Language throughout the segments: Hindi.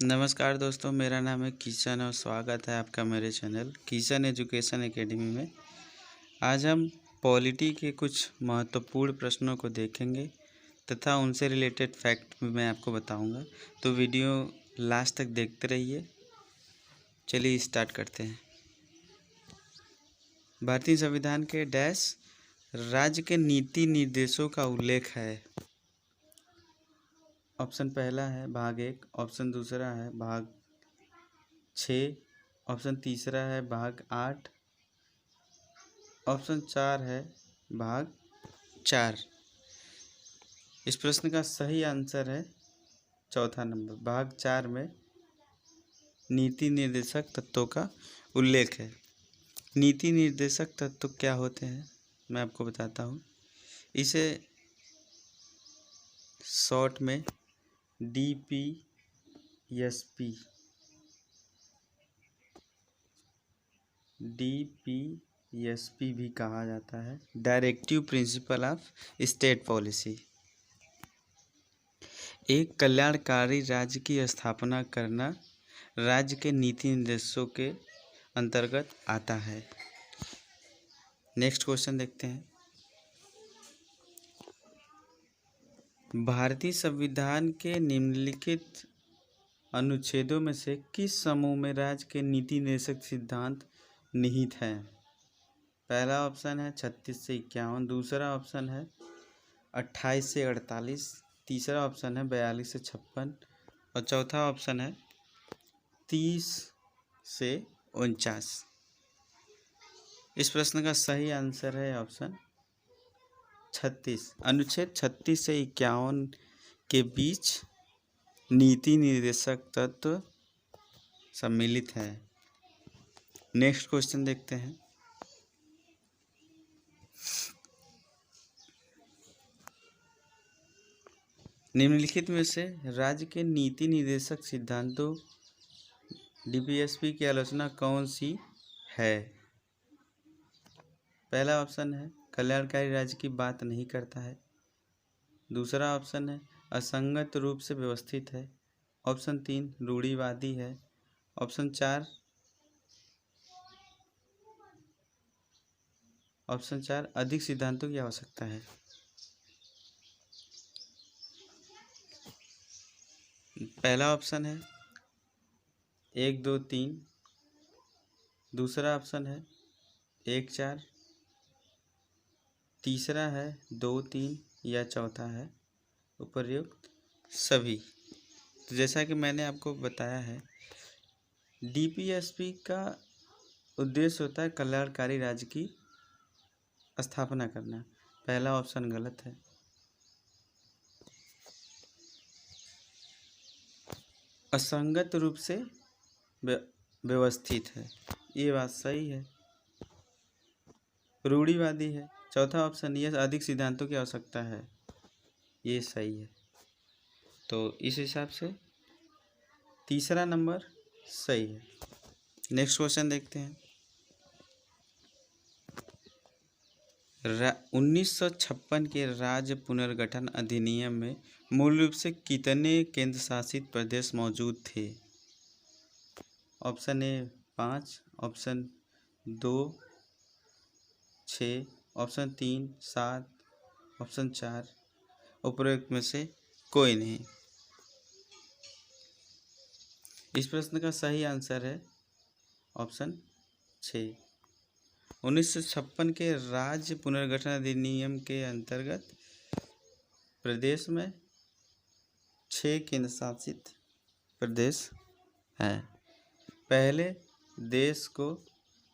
नमस्कार दोस्तों, मेरा नाम है किशन और स्वागत है आपका मेरे चैनल किशन एजुकेशन एकेडमी में। आज हम पॉलिटी के कुछ महत्वपूर्ण प्रश्नों को देखेंगे तथा उनसे रिलेटेड फैक्ट भी मैं आपको बताऊंगा। तो वीडियो लास्ट तक देखते रहिए। चलिए स्टार्ट करते हैं। भारतीय संविधान के डैश राज्य के नीति निर्देशों का उल्लेख है। ऑप्शन पहला है भाग 1, ऑप्शन दूसरा है भाग 6, ऑप्शन तीसरा है भाग 8, ऑप्शन 4 है भाग 4। इस प्रश्न का सही आंसर है चौथा नंबर, भाग 4 में नीति निर्देशक तत्वों का उल्लेख है। नीति निर्देशक तत्व क्या होते हैं मैं आपको बताता हूँ। इसे शॉर्ट में DPSP भी कहा जाता है, directive principle of state policy. एक कल्याणकारी राज्य की स्थापना करना राज्य के नीति निर्देशों के अंतर्गत आता है। नेक्स्ट क्वेश्चन देखते हैं। भारतीय संविधान के निम्नलिखित अनुच्छेदों में से किस समूह में राज्य के नीति निर्देशक सिद्धांत निहित हैं? पहला ऑप्शन है 36 से 51, दूसरा ऑप्शन है 28 से 48, तीसरा ऑप्शन है 42 से 56 और चौथा ऑप्शन है 30 से 49। इस प्रश्न का सही आंसर है ऑप्शन 36। अनुच्छेद 36 से 51 के बीच नीति निर्देशक तत्व सम्मिलित है। नेक्स्ट क्वेश्चन देखते हैं। निम्नलिखित में से राज्य के नीति निर्देशक सिद्धांतों DPSP की आलोचना कौन सी है? पहला ऑप्शन है कल्याणकारी राज्य की बात नहीं करता है, दूसरा ऑप्शन है असंगत रूप से व्यवस्थित है, ऑप्शन 3 रूढ़िवादी है, ऑप्शन 4 अधिक सिद्धांतों की आवश्यकता है। पहला ऑप्शन है 1, 2, 3, दूसरा ऑप्शन है 1, 4, तीसरा है 2, 3 या चौथा है उपर्युक्त सभी। तो जैसा कि मैंने आपको बताया है, DPSP का उद्देश्य होता है कल्याणकारी राज्य की स्थापना करना। पहला ऑप्शन गलत है। असंगत रूप से व्यवस्थित है, ये बात सही है। रूढ़िवादी है, चौथा ऑप्शन ये अधिक सिद्धांतों की आवश्यकता है, ये सही है। तो इस हिसाब से तीसरा नंबर सही है। नेक्स्ट क्वेश्चन देखते हैं। 1956 के राज्य पुनर्गठन अधिनियम में मूल रूप से कितने केंद्र शासित प्रदेश मौजूद थे? Option A 5, option 2 6, option 3 7, option 4 उपरोक्त में से कोई नहीं। इस प्रश्न का सही आंसर है ऑप्शन 6। 1956 के राज्य पुनर्गठन अधिनियम के अंतर्गत प्रदेश में 6 केंद्र शासित प्रदेश हैं। पहले देश को,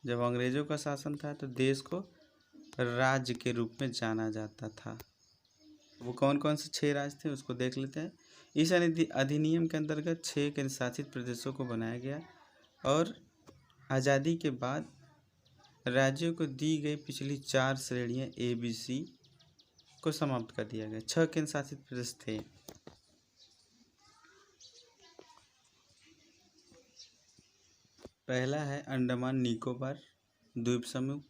जब अंग्रेजों का शासन था तो देश को राज्य के रूप में जाना जाता था। वो कौन कौन से 6 राज्य थे उसको देख लेते हैं। इस अधिनियम के अंतर्गत 6 केंद्र शासित प्रदेशों को बनाया गया और आज़ादी के बाद राज्यों को दी गई पिछली 4 श्रेणियाँ ABC को समाप्त कर दिया गया। 6 केंद्र शासित प्रदेश थे। पहला है अंडमान निकोबार द्वीप समूह,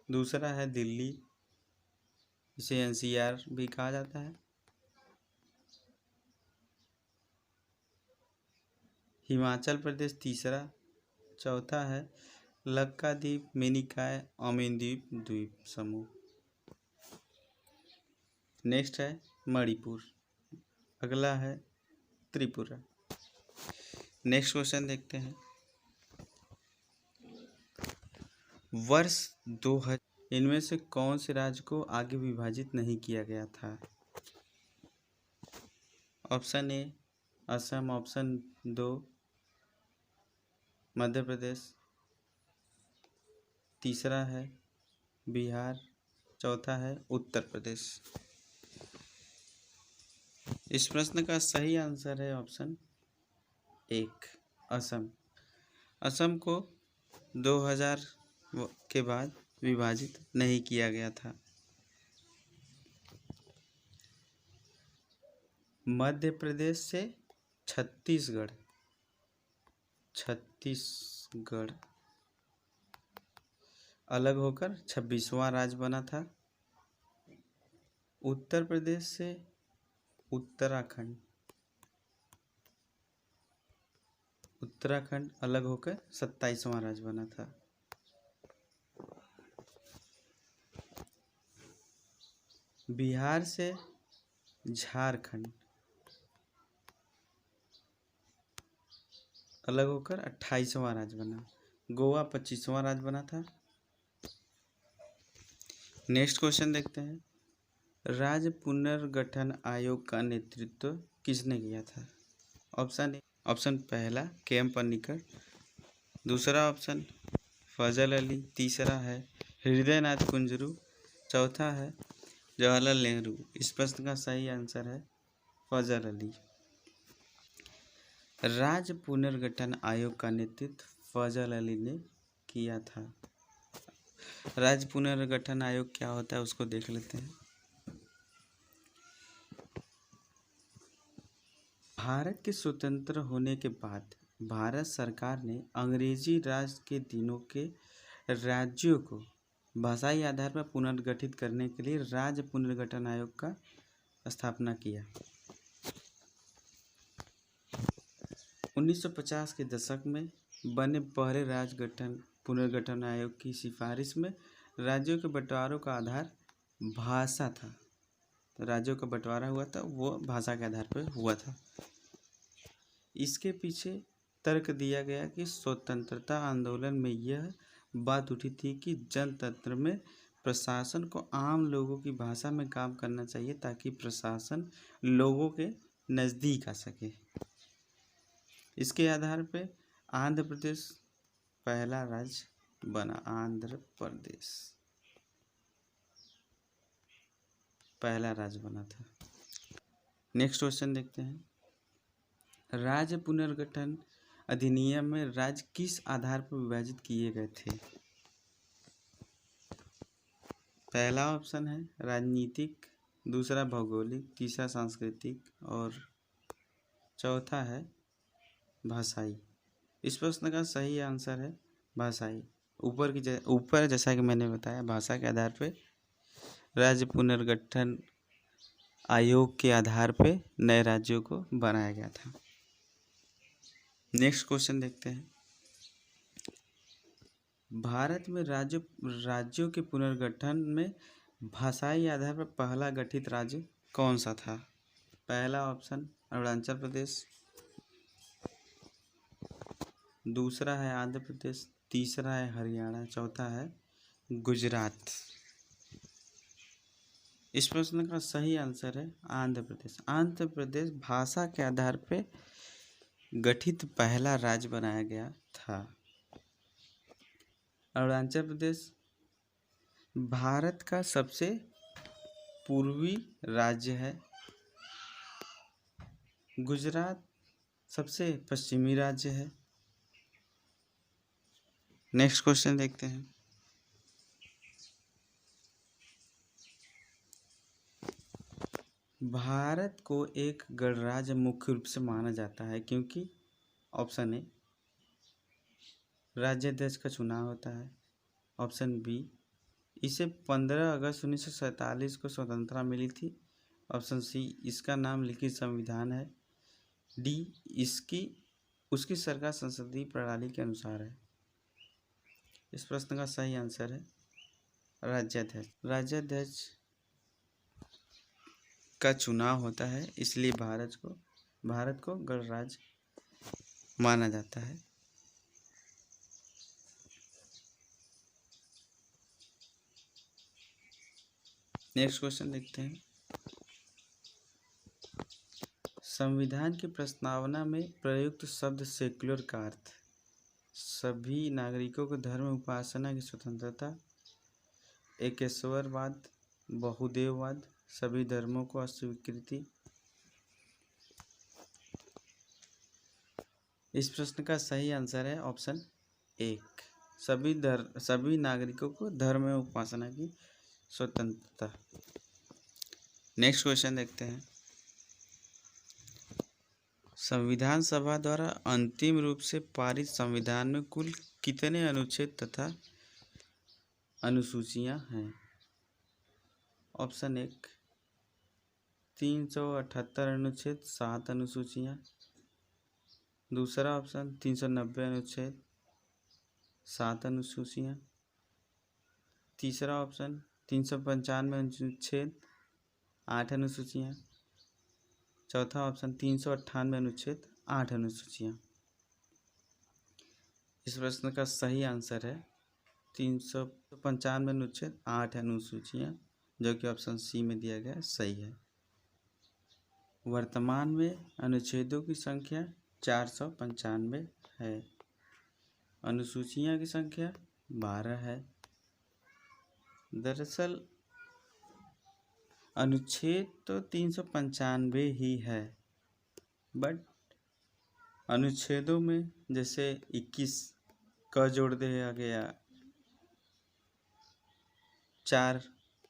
दूसरा है दिल्ली, इसे NCR भी कहा जाता है, हिमाचल प्रदेश तीसरा, चौथा है लक्काद्वीप, मिनिकॉय, ओमिन द्वीप द्वीप समूह। नेक्स्ट है मणिपुर, अगला है त्रिपुरा। नेक्स्ट क्वेश्चन देखते हैं। वर्ष 2000 इनमें से कौन से राज्य को आगे विभाजित नहीं किया गया था? Option A Assam, option 2 Madhya Pradesh, तीसरा है बिहार, चौथा है उत्तर प्रदेश। इस प्रश्न का सही आंसर है ऑप्शन 1 असम। असम को 2000 के बाद विभाजित नहीं किया गया था। मध्य प्रदेश से छत्तीसगढ़ अलग होकर 26वां राज्य बना था। उत्तर प्रदेश से उत्तराखंड अलग होकर 27वां राज्य बना था। बिहार से झारखंड अलग होकर 28वां राज्य बना। गोवा 25वां राज्य बना था। नेक्स्ट क्वेश्चन देखते हैं। राज्य पुनर्गठन आयोग का नेतृत्व किसने किया था? ऑप्शन पहला के.एम. पन्नीकर, दूसरा ऑप्शन फजल अली, तीसरा है हृदयनाथ कुंजरू, चौथा है जवाहरलाल नेहरू। इस प्रश्न का सही आंसर है फजल अली। राज्य पुनर्गठन आयोग का नेतृत्व फजल अली ने किया था। राज्य पुनर्गठन आयोग क्या होता है उसको देख लेते हैं। भारत के स्वतंत्र होने के बाद भारत सरकार ने अंग्रेजी राज के दिनों के राज्यों को भाषाई आधार पर पुनर्गठित करने के लिए राज्य पुनर्गठन आयोग का स्थापना किया। 1950 के दशक में बने पहले राज्य पुनर्गठन आयोग की सिफारिश में राज्यों के बंटवारों का आधार भाषा था। राज्यों का बंटवारा हुआ था वो भाषा के आधार पर हुआ था। इसके पीछे तर्क दिया गया कि स्वतंत्रता आंदोलन में यह बात उठी थी कि जनतंत्र में प्रशासन को आम लोगों की भाषा में काम करना चाहिए ताकि प्रशासन लोगों के नज़दीक आ सके। इसके आधार पर आंध्र प्रदेश पहला राज्य बना। आंध्र प्रदेश पहला राज्य बना था। नेक्स्ट क्वेश्चन देखते हैं। राज्य पुनर्गठन अधिनियम में राज्य किस आधार पर विभाजित किए गए थे? पहला ऑप्शन है राजनीतिक, दूसरा भौगोलिक, तीसरा सांस्कृतिक और चौथा है भाषाई। इस प्रश्न का सही आंसर है भाषाई। ऊपर जैसा कि मैंने बताया भाषा के आधार पर राज्य पुनर्गठन आयोग के आधार पर नए राज्यों को बनाया गया था। नेक्स्ट क्वेश्चन देखते हैं। भारत में राज्यों के पुनर्गठन में भाषाई आधार पर पहला गठित राज्य कौन सा था? पहला ऑप्शन अरुणाचल प्रदेश, दूसरा है आंध्र प्रदेश, तीसरा है हरियाणा, चौथा है गुजरात। इस प्रश्न का सही आंसर है आंध्र प्रदेश। आंध्र प्रदेश भाषा के आधार पर गठित पहला राज्य बनाया गया था। अरुणाचल प्रदेश भारत का सबसे पूर्वी राज्य है। गुजरात सबसे पश्चिमी राज्य है। नेक्स्ट क्वेश्चन देखते हैं। भारत को एक गणराज्य मुख्य रूप से माना जाता है क्योंकि ऑप्शन ए राज्याध्यक्ष का चुनाव होता है, ऑप्शन बी इसे 15 अगस्त 1947 को स्वतंत्रता मिली थी, ऑप्शन सी इसका नाम लिखित संविधान है, डी इसकी उसकी सरकार संसदीय प्रणाली के अनुसार है। इस प्रश्न का सही आंसर है राज्याध्यक्ष। राज्याध्यक्ष का चुनाव होता है, इसलिए भारत को गणराज्य माना जाता है। नेक्स्ट क्वेश्चन देखते हैं। संविधान की प्रस्तावना में प्रयुक्त शब्द सेक्युलर का अर्थ सभी नागरिकों को धर्म उपासना की स्वतंत्रता, एकेश्वरवाद, बहुदेववाद, सभी धर्मों को अस्वीकृति। इस प्रश्न का सही आंसर है ऑप्शन 1, सभी नागरिकों को धर्म में उपासना की स्वतंत्रता। नेक्स्ट क्वेश्चन देखते हैं। संविधान सभा द्वारा अंतिम रूप से पारित संविधान में कुल कितने अनुच्छेद तथा अनुसूचियां हैं? ऑप्शन 1 378 अनुच्छेद 7 अनुसूचियां। दूसरा ऑप्शन 390 अनुच्छेद 7 अनुसूचियां। तीसरा ऑप्शन 395 अनुच्छेद 8 अनुसूचियां। चौथा ऑप्शन 398 अनुच्छेद 8 अनुसूचियां। इस प्रश्न का सही आंसर है 395 अनुच्छेद 8 अनुसूचियां, जो कि ऑप्शन सी में दिया गया सही है। वर्तमान में अनुच्छेदों की संख्या 495 है। अनुसूचियां की संख्या 12 है। दरअसल अनुच्छेद तो 395 ही है, बट अनुच्छेदों में जैसे 21 क जोड़ दिया गया, 4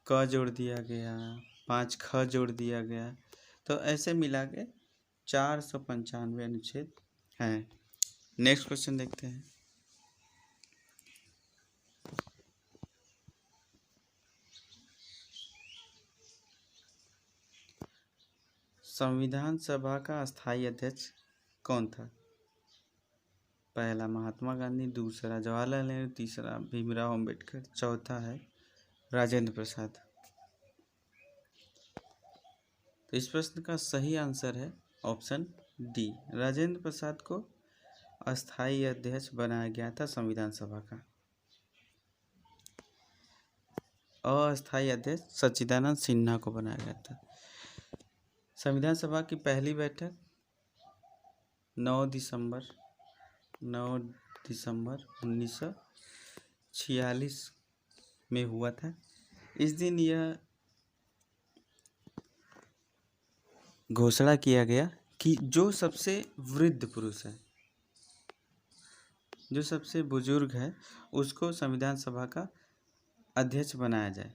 क जोड़ दिया गया, 5 ख जोड़ दिया गया, तो ऐसे मिला के 495 अनुच्छेद हैं। नेक्स्ट क्वेश्चन देखते हैं। संविधान सभा का स्थायी अध्यक्ष कौन था? पहला महात्मा गांधी, दूसरा जवाहरलाल नेहरू, तीसरा भीमराव अंबेडकर, चौथा है राजेंद्र प्रसाद। तो इस प्रश्न का सही आंसर है ऑप्शन डी, राजेंद्र प्रसाद को अस्थायी अध्यक्ष बनाया गया था संविधान सभा का। अस्थायी अध्यक्ष सच्चिदानंद सिन्हा को बनाया गया था। संविधान सभा की पहली बैठक 9 दिसंबर 1946 में हुआ था। इस दिन यह घोषणा किया गया कि जो सबसे वृद्ध पुरुष है, जो सबसे बुजुर्ग है, उसको संविधान सभा का अध्यक्ष बनाया जाए।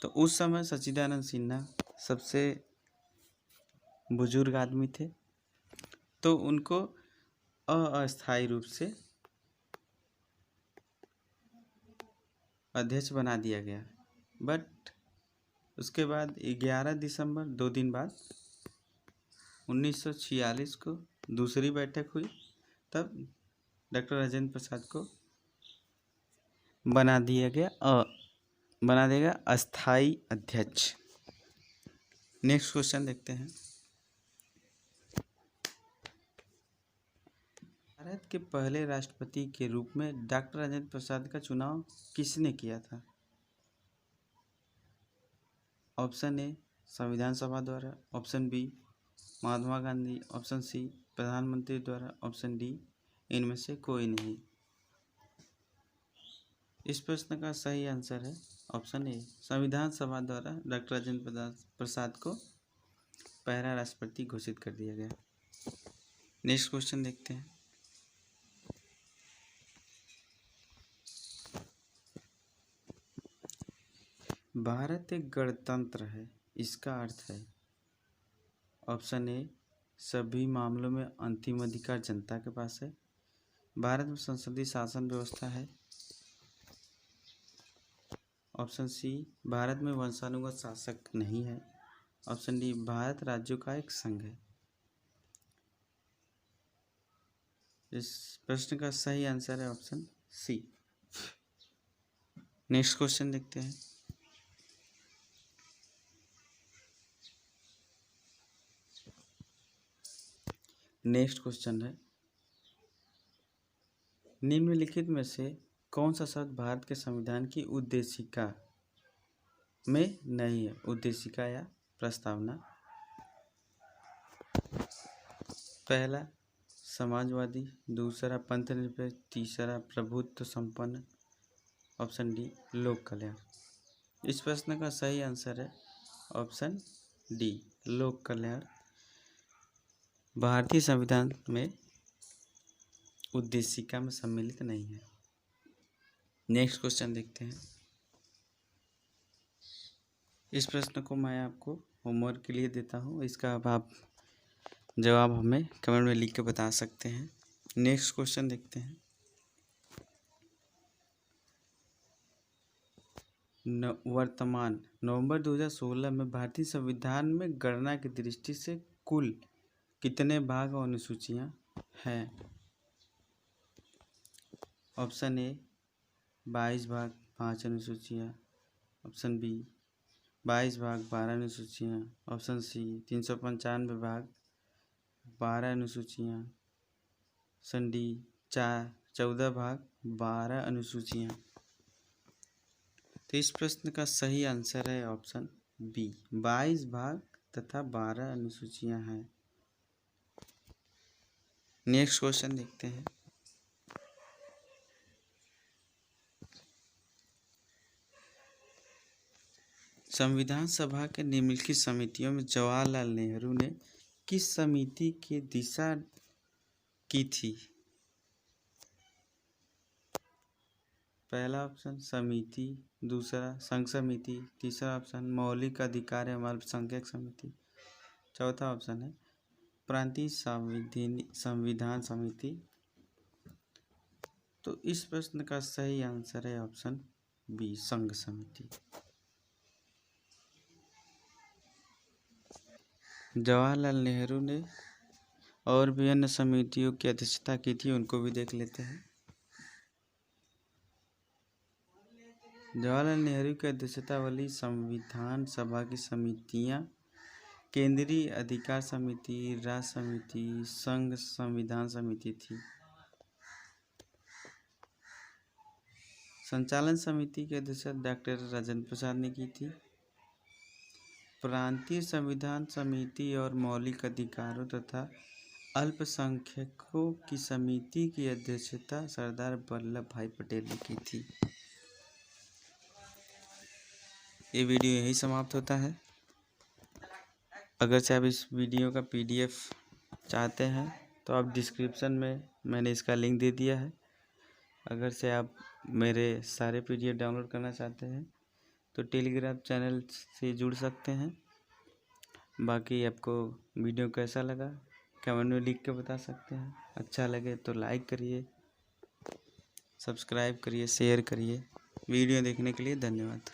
तो उस समय सच्चिदानंद सिन्हा सबसे बुजुर्ग आदमी थे, तो उनको अस्थायी रूप से अध्यक्ष बना दिया गया। बट उसके बाद 11 दिसंबर 2 दिन बाद 1946 को दूसरी बैठक हुई, तब डॉक्टर राजेंद्र प्रसाद को बना दिया गया अस्थायी अध्यक्ष। नेक्स्ट क्वेश्चन देखते हैं। भारत के पहले राष्ट्रपति के रूप में डॉक्टर राजेंद्र प्रसाद का चुनाव किसने किया था? ऑप्शन ए संविधान सभा द्वारा, option B Mahatma Gandhi, option C प्रधानमंत्री द्वारा, ऑप्शन डी इनमें से कोई नहीं। इस प्रश्न का सही आंसर है ऑप्शन ए, संविधान सभा द्वारा डॉक्टर राजेंद्र प्रसाद को पहला राष्ट्रपति घोषित कर दिया गया। नेक्स्ट क्वेश्चन देखते हैं। भारत एक गणतंत्र है, इसका अर्थ है ऑप्शन ए सभी मामलों में अंतिम अधिकार जनता के पास है। भारत में संसदीय शासन व्यवस्था है। ऑप्शन सी भारत में वंशानुगत शासक नहीं है। ऑप्शन डी भारत राज्यों का एक संघ है। इस प्रश्न का सही आंसर है ऑप्शन सी। नेक्स्ट क्वेश्चन देखते हैं। नेक्स्ट क्वेश्चन है, निम्नलिखित में से कौन सा शब्द भारत के संविधान की उद्देशिका में नहीं है? उद्देशिका या प्रस्तावना। पहला समाजवादी, दूसरा पंथनिरपेक्ष, तीसरा प्रभुत्व संपन्न, ऑप्शन डी लोक कल्याण। इस प्रश्न का सही आंसर है ऑप्शन डी लोक कल्याण। भारतीय संविधान में उद्देशिका में सम्मिलित नहीं है। नेक्स्ट क्वेश्चन देखते हैं। इस प्रश्न को मैं आपको होमवर्क के लिए देता हूँ, इसका अब आप जवाब हमें कमेंट में लिख के बता सकते हैं। नेक्स्ट क्वेश्चन देखते हैं। वर्तमान नवंबर 2016 में भारतीय संविधान में गणना की दृष्टि से कुल कितने भाग और अनुसूचियां हैं? ऑप्शन ए 22 भाग 5 अनुसूचियां, ऑप्शन बी 22 भाग 12 अनुसूचियां, ऑप्शन सी 395 भाग 12 अनुसूचियां, ऑप्शन डी 14 भाग 12 अनुसूचियां। तो इस प्रश्न का सही आंसर है ऑप्शन बी 22 भाग तथा 12 अनुसूचियां हैं। नेक्स्ट क्वेश्चन देखते हैं। संविधान सभा के निम्नलिखित समितियों में जवाहरलाल नेहरू ने किस समिति की दिशा की थी? पहला ऑप्शन समिति, दूसरा संघ समिति, तीसरा ऑप्शन मौलिक अधिकार एवं अल्पसंख्यक समिति, चौथा ऑप्शन है प्रांतीय संविधान समिति। तो इस प्रश्न का सही आंसर है ऑप्शन बी संघ समिति। जवाहरलाल नेहरू ने और भी अन्य समितियों की अध्यक्षता की थी, उनको भी देख लेते हैं। जवाहरलाल नेहरू की अध्यक्षता वाली संविधान सभा की समितियां केंद्रीय अधिकार समिति, राज्य समिति, संघ संविधान समिति थी। संचालन समिति की अध्यक्षता डॉक्टर राजेंद्र प्रसाद ने की थी। प्रांतीय संविधान समिति और मौलिक अधिकारों तथा अल्पसंख्यकों की समिति की अध्यक्षता सरदार वल्लभ भाई पटेल ने की थी। ये वीडियो यही समाप्त होता है। अगर से आप इस वीडियो का PDF चाहते हैं तो आप डिस्क्रिप्शन में मैंने इसका लिंक दे दिया है। अगर से आप मेरे सारे PDF डाउनलोड करना चाहते हैं तो टेलीग्राम चैनल से जुड़ सकते हैं। बाकी आपको वीडियो कैसा लगा कमेंट में लिख के बता सकते हैं। अच्छा लगे तो लाइक करिए, सब्सक्राइब करिए, शेयर करिए। वीडियो देखने के लिए धन्यवाद।